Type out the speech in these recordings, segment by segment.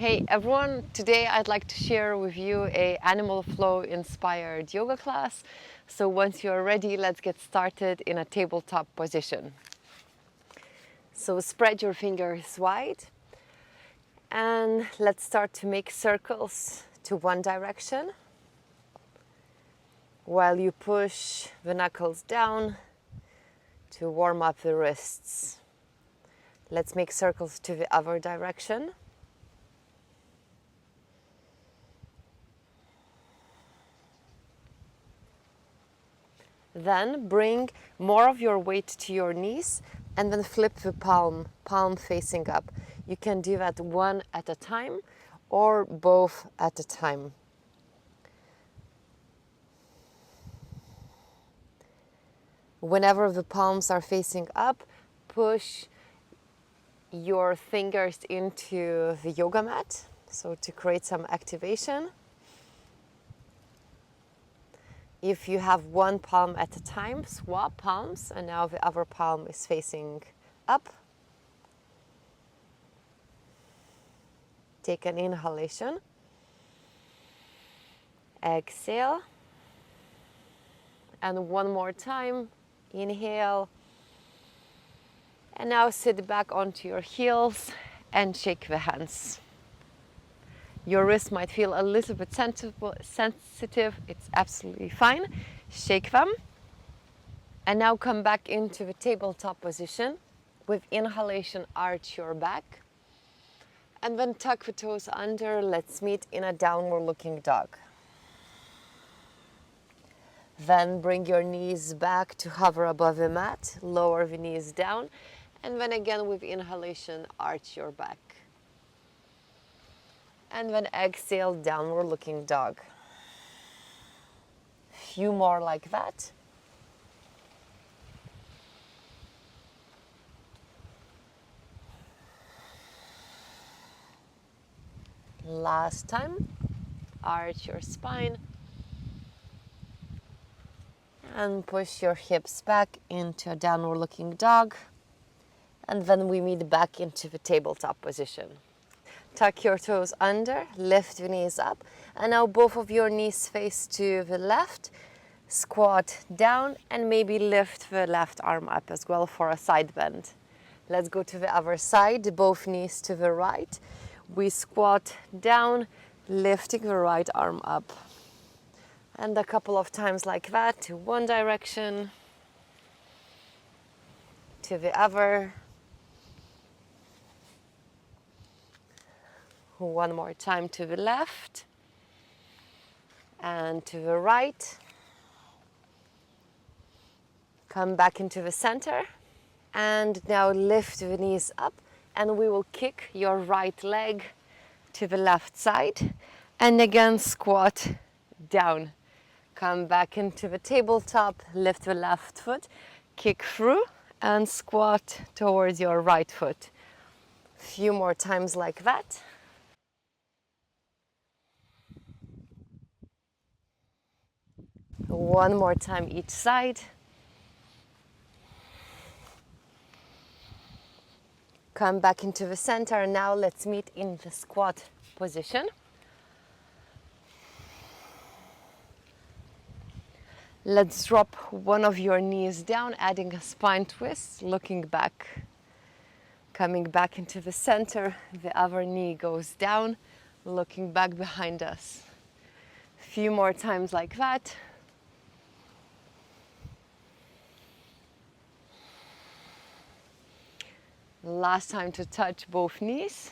Hey everyone, today I'd like to share with you a animal flow inspired yoga class. So once you're ready, let's get started in a tabletop position. So spread your fingers wide and let's start to make circles to one direction while you push the knuckles down to warm up the wrists. Let's make circles to the other direction. Then bring more of your weight to your knees and then flip the palm facing up. You can do that one at a time or both at a time. Whenever the palms are facing up, push your fingers into the yoga mat, so to create some activation. If you have one palm at a time, swap palms, and now the other palm is facing up. Take an inhalation. Exhale. And one more time, inhale. And now sit back onto your heels and shake the hands. Your wrists might feel a little bit sensitive. It's absolutely fine. Shake them. And now come back into the tabletop position. With inhalation, arch your back. And then tuck the toes under. Let's meet in a downward looking dog. Then bring your knees back to hover above the mat. Lower the knees down. And then again with inhalation, arch your back. And then exhale, downward looking dog. Few more like that. Last time, arch your spine. And push your hips back into a downward looking dog. And then we meet back into the tabletop position. Tuck your toes under, lift the knees up, and now both of your knees face to the left. Squat down and maybe lift the left arm up as well for a side bend. Let's go to the other side, both knees to the right. We squat down, lifting the right arm up. And a couple of times like that, to one direction, to the other. One more time to the left and to the right. Come back into the center and now lift the knees up and we will kick your right leg to the left side and again squat down. Come back into the tabletop, lift the left foot, kick through and squat towards your right foot. Few more times like that. One more time each side. Come back into the center. Now let's meet in the squat position. Let's drop one of your knees down, adding a spine twist, looking back. Coming back into the center, the other knee goes down, looking back behind us. A few more times like that. Last time to touch both knees.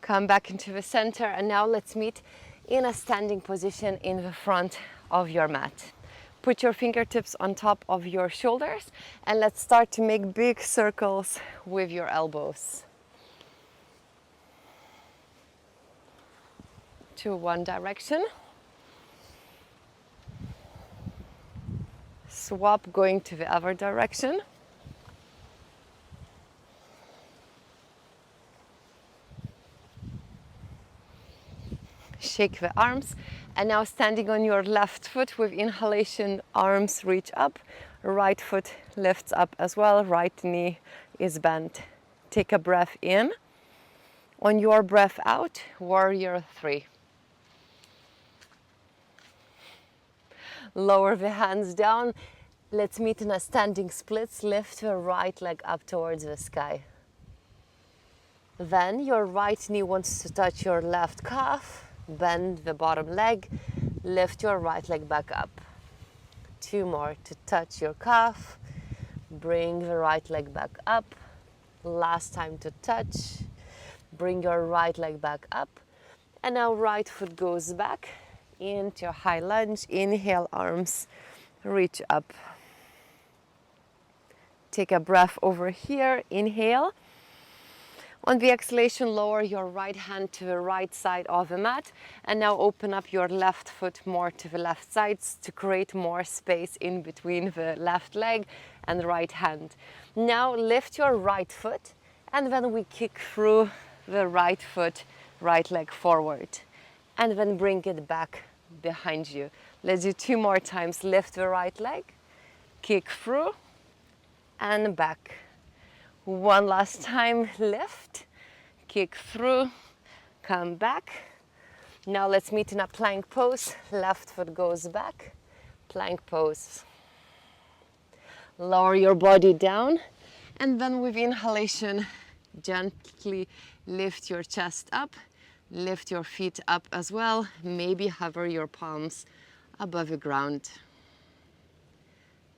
Come back into the center and now let's meet in a standing position in the front of your mat. Put your fingertips on top of your shoulders and let's start to make big circles with your elbows. To one direction. Swap going to the other direction. Shake the arms and now standing on your left foot with inhalation, arms reach up, right foot lifts up as well, right knee is bent Take a breath in. On your breath out, warrior 3. Lower the hands down. Let's meet in a standing splits. Lift the right leg up towards the sky. Then your right knee wants to touch your left calf. Bend the bottom leg. Lift your right leg back up. 2 more to touch your calf. Bring the right leg back up. Last time to touch. Bring your right leg back up. And now right foot goes back into a high lunge. Inhale, arms reach up. Take a breath over here. Inhale. On the exhalation, lower your right hand to the right side of the mat. And now open up your left foot more to the left sides to create more space in between the left leg and the right hand. Now lift your right foot and then we kick through the right foot, right leg forward. And then bring it back behind you. Let's do 2 more times. Lift the right leg, kick through and back. 1 last time, lift, kick through, come back. Now let's meet in a plank pose. Left foot goes back, plank pose. Lower your body down, and then with inhalation, gently lift your chest up, lift your feet up as well. Maybe hover your palms above the ground.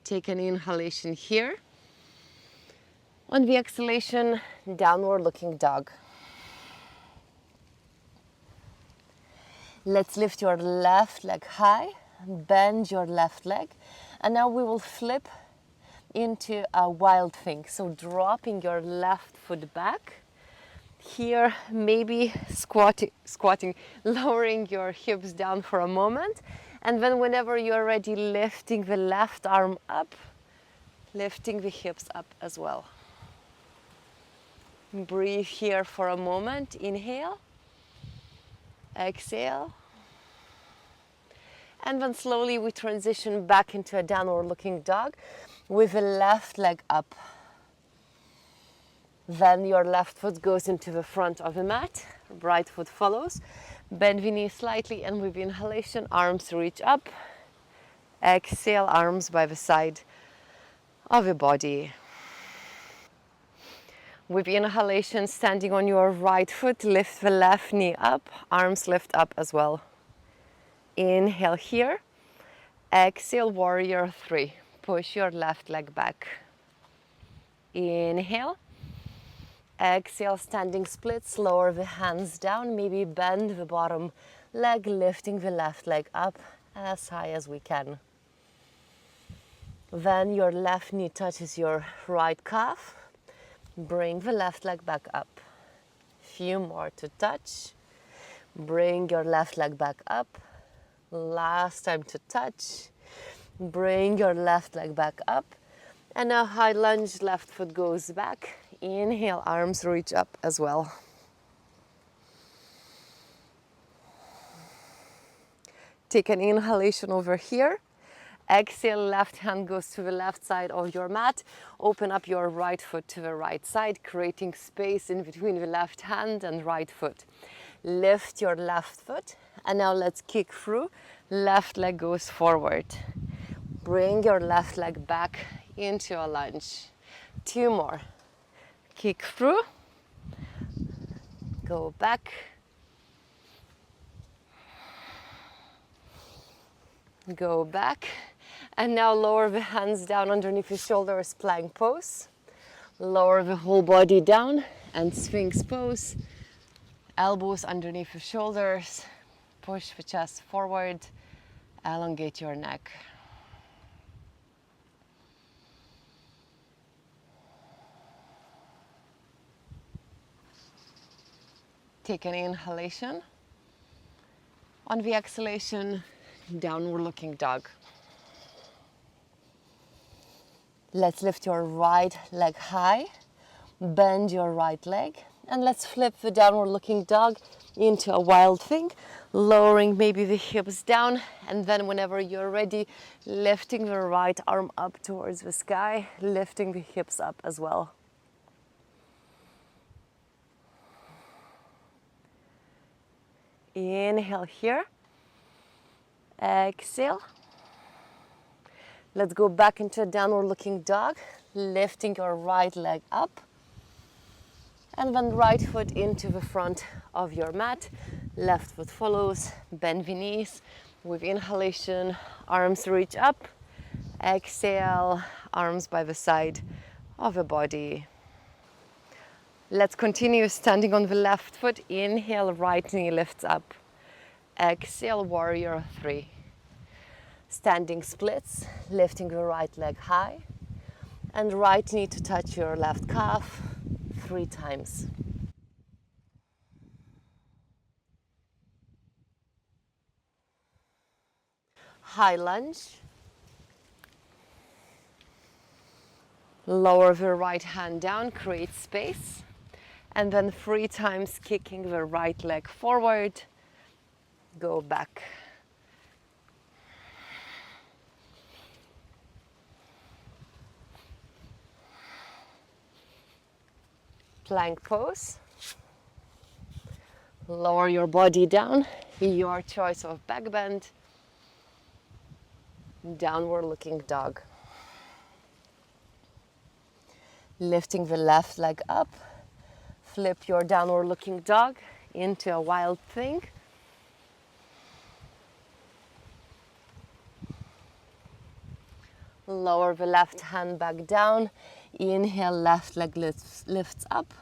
Take an inhalation here. On the exhalation, downward looking dog. Let's lift your left leg high, bend your left leg, and now we will flip into a wild thing. So dropping your left foot back. Here, maybe squatting, lowering your hips down for a moment. And then whenever you're ready, lifting the left arm up, lifting the hips up as well. Breathe here for a moment. Inhale, exhale, and then slowly we transition back into a downward looking dog with the left leg up. Then your left foot goes into the front of the mat, right foot follows. Bend the knee slightly, and with inhalation, arms reach up. Exhale, arms by the side of the body. With inhalation, standing on your right foot, lift the left knee up, arms lift up as well. Inhale here. Exhale, warrior 3. Push your left leg back. Inhale. Exhale, standing splits, lower the hands down, maybe bend the bottom leg, lifting the left leg up as high as we can. Then your left knee touches your right calf. Bring the left leg back up. Few more to touch. Bring your left leg back up. Last time to touch. Bring your left leg back up. And now high lunge, left foot goes back. Inhale, arms reach up as well. Take an inhalation over here. Exhale, left hand goes to the left side of your mat. Open up your right foot to the right side, creating space in between the left hand and right foot. Lift your left foot, and now let's kick through. Left leg goes forward. Bring your left leg back into a lunge. 2 more. Kick through. Go back. Go back. And now lower the hands down underneath the shoulders, plank pose. Lower the whole body down and Sphinx pose. Elbows underneath the shoulders. Push the chest forward. Elongate your neck. Take an inhalation. On the exhalation, downward looking dog. Let's lift your right leg high, bend your right leg, and let's flip the downward looking dog into a wild thing, lowering maybe the hips down, and then whenever you're ready, lifting the right arm up towards the sky, lifting the hips up as well. Inhale here. Exhale. Let's go back into a downward looking dog, lifting your right leg up. And then right foot into the front of your mat. Left foot follows, bend the knees. With inhalation, arms reach up. Exhale, arms by the side of the body. Let's continue standing on the left foot. Inhale, right knee lifts up. Exhale, warrior three. Standing splits, lifting the right leg high. And right knee to touch your left calf 3 times. High lunge. Lower the right hand down, create space. And then 3 times kicking the right leg forward. Go back. Plank pose. Lower your body down, your choice of back bend. Downward looking dog. Lifting the left leg up, flip your downward looking dog into a wild thing. Lower the left hand back down, inhale, left leg lifts up,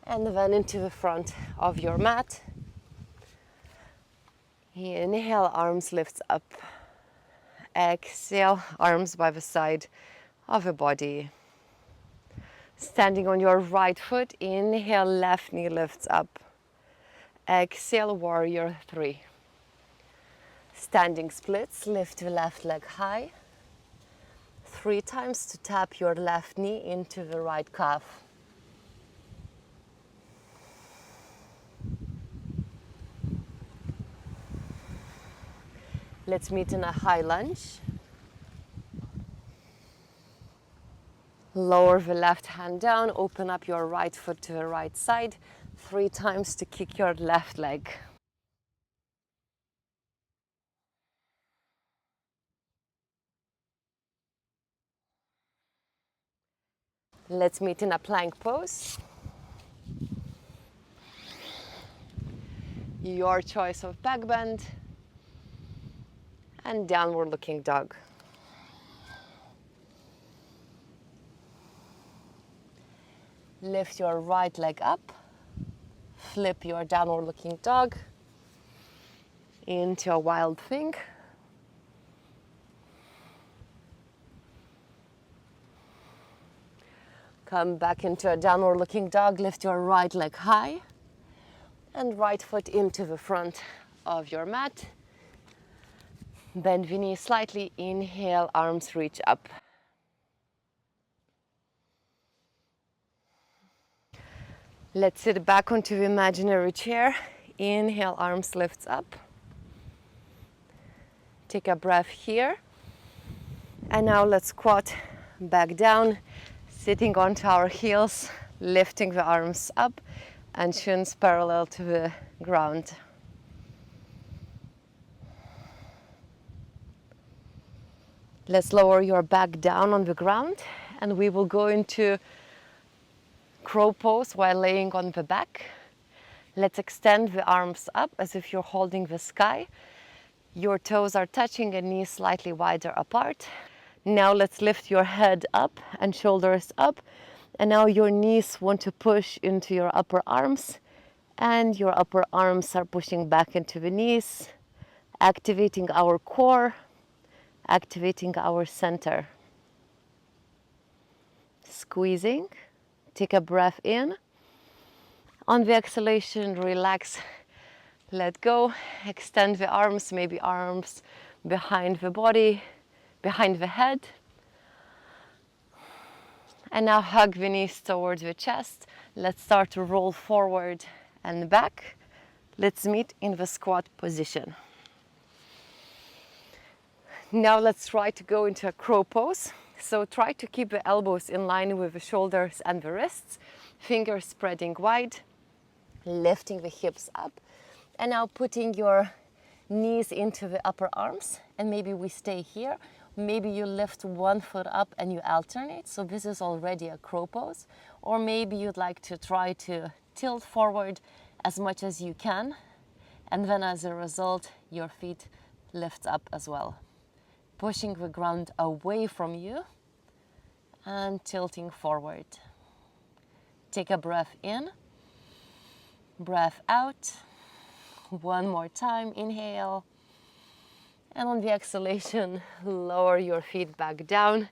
and then into the front of your mat. Inhale, arms lifts up. Exhale, arms by the side of the body. Standing on your right foot, inhale, left knee lifts up. Exhale, warrior three. Standing splits, lift the left leg high. 3 times to tap your left knee into the right calf. Let's meet in a high lunge. Lower the left hand down, open up your right foot to the right side, 3 times to kick your left leg. Let's meet in a plank pose. Your choice of back bend and downward looking dog. Lift your right leg up, flip your downward looking dog into a wild thing. Come back into a downward looking dog, lift your right leg high and right foot into the front of your mat. Bend the knee slightly, inhale, arms reach up. Let's sit back onto the imaginary chair. Inhale, arms lifts up. Take a breath here. And now let's squat back down, sitting onto our heels, lifting the arms up and shins parallel to the ground. Let's lower your back down on the ground and we will go into crow pose while laying on the back. Let's extend the arms up as if you're holding the sky. Your toes are touching and knees slightly wider apart. Now let's lift your head up and shoulders up. And now your knees want to push into your upper arms and your upper arms are pushing back into the knees, activating our core, activating our center. Squeezing, take a breath in. On the exhalation, relax, let go, extend the arms, maybe arms behind the body, behind the head. And now hug the knees towards the chest. Let's start to roll forward and back. Let's meet in the squat position. Now let's try to go into a crow pose. So try to keep the elbows in line with the shoulders and the wrists. Fingers spreading wide, lifting the hips up And now putting your knees into the upper arms, and maybe we stay here. Maybe you lift one foot up and you alternate. So this is already a crow pose. Or maybe you'd like to try to tilt forward as much as you can. And then as a result, your feet lift up as well. Pushing the ground away from you and tilting forward. Take a breath in, breath out. One more time, inhale. And on the exhalation, lower your feet back down.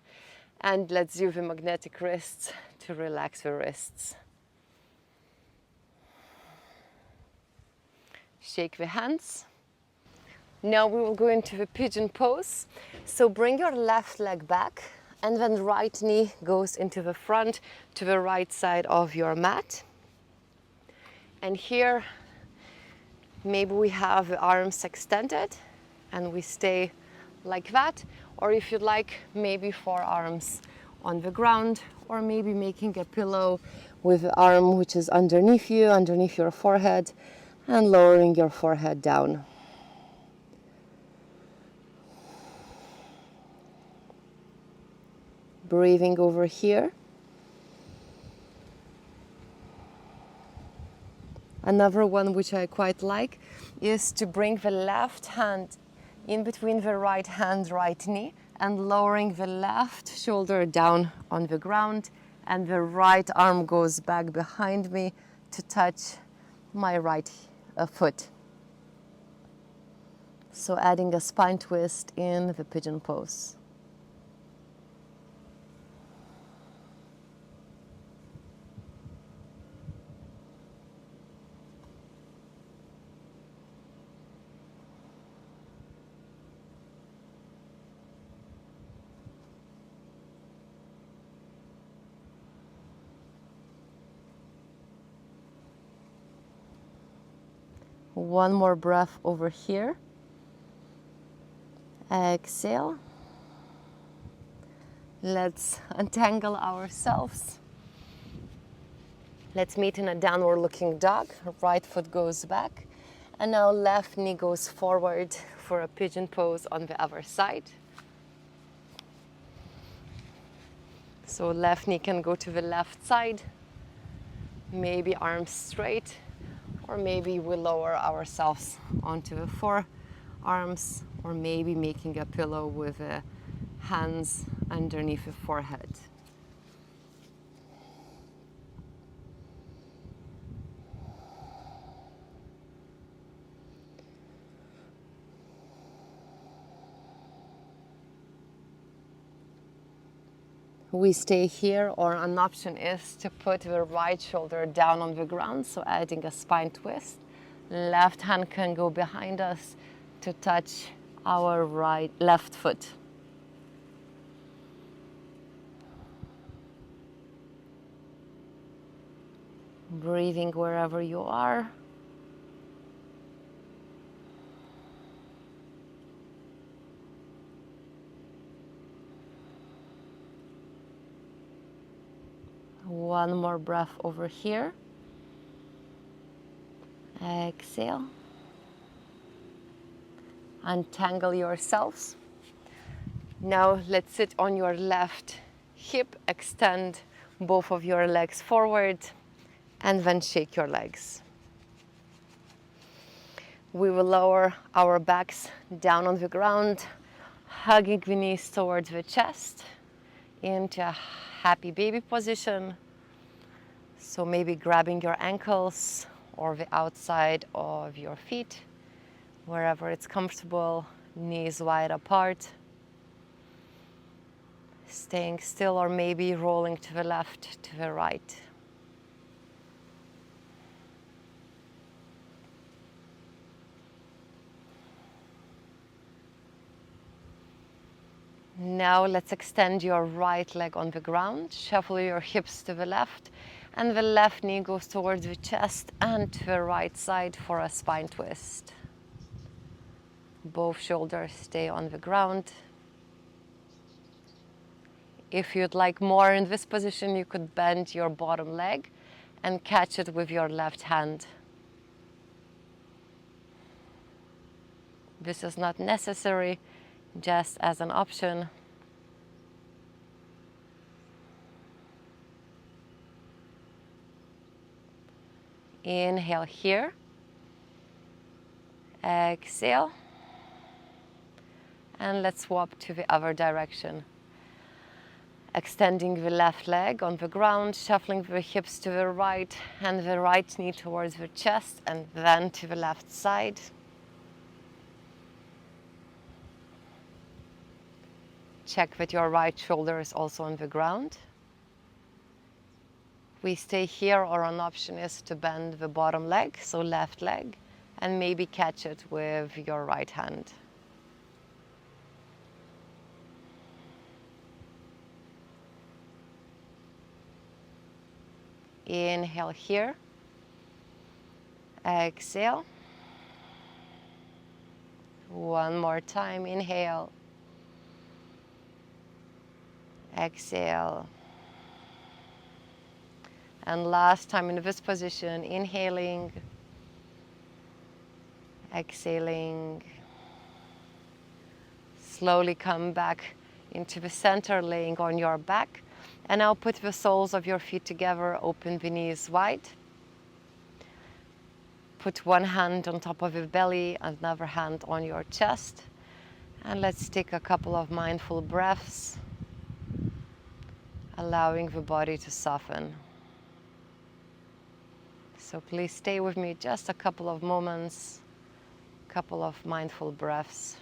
And let's do the magnetic wrists to relax the wrists. Shake the hands. Now we will go into the pigeon pose. So bring your left leg back, and then right knee goes into the front to the right side of your mat. And here, maybe we have the arms extended and we stay like that. Or if you'd like, maybe forearms on the ground, or maybe making a pillow with the arm which is underneath you, underneath your forehead, and lowering your forehead down. Breathing over here. Another one which I quite like is to bring the left hand in between the right hand, right knee, and lowering the left shoulder down on the ground, and the right arm goes back behind me to touch my right foot. So adding a spine twist in the pigeon pose. One more breath over here. Exhale. Let's untangle ourselves. Let's meet in a downward looking dog. Right foot goes back. And now left knee goes forward for a pigeon pose on the other side. So left knee can go to the left side. Maybe arms straight. Or maybe we lower ourselves onto the forearms, or maybe making a pillow with the hands underneath the forehead. We stay here, or an option is to put the right shoulder down on the ground, so adding a spine twist. Left hand can go behind us to touch our left foot. Breathing wherever you are. One more breath over here. Exhale. Untangle yourselves. Now let's sit on your left hip. Extend both of your legs forward and then shake your legs. We will lower our backs down on the ground, hugging the knees towards the chest into a happy baby position. So maybe grabbing your ankles or the outside of your feet, wherever it's comfortable, knees wide apart. Staying still, or maybe rolling to the left, to the right. Now let's extend your right leg on the ground, shuffle your hips to the left, and the left knee goes towards the chest and to the right side for a spine twist. Both shoulders stay on the ground. If you'd like more in this position, you could bend your bottom leg and catch it with your left hand. This is not necessary, just as an option. Inhale here. Exhale. And let's swap to the other direction. Extending the left leg on the ground, shuffling the hips to the right and the right knee towards the chest, and then to the left side. Check that your right shoulder is also on the ground. We stay here, or an option is to bend the bottom leg, so left leg, and maybe catch it with your right hand. Inhale here. Exhale. One more time. Inhale. Exhale. And last time in this position, inhaling, exhaling. Slowly come back into the center, laying on your back. And now put the soles of your feet together, open the knees wide. Put one hand on top of your belly, another hand on your chest. And let's take a couple of mindful breaths, allowing the body to soften. So please stay with me just a couple of moments, couple of mindful breaths.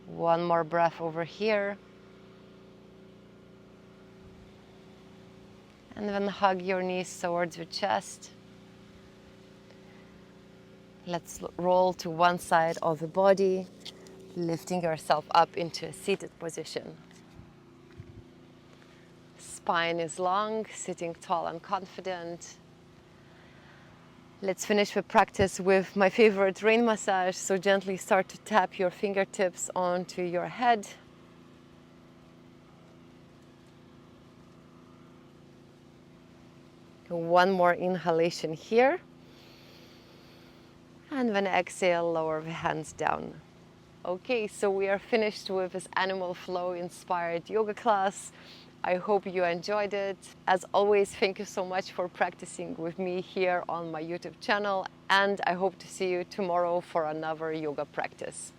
One more breath over here. And then hug your knees towards your chest. Let's roll to one side of the body, lifting yourself up into a seated position. Spine is long, sitting tall and confident. Let's finish the practice with my favorite rain massage. So gently start to tap your fingertips onto your head. One more inhalation here. And then exhale, lower the hands down. Okay, so we are finished with this animal flow inspired yoga class. I hope you enjoyed it. As always, thank you so much for practicing with me here on my YouTube channel, and I hope to see you tomorrow for another yoga practice.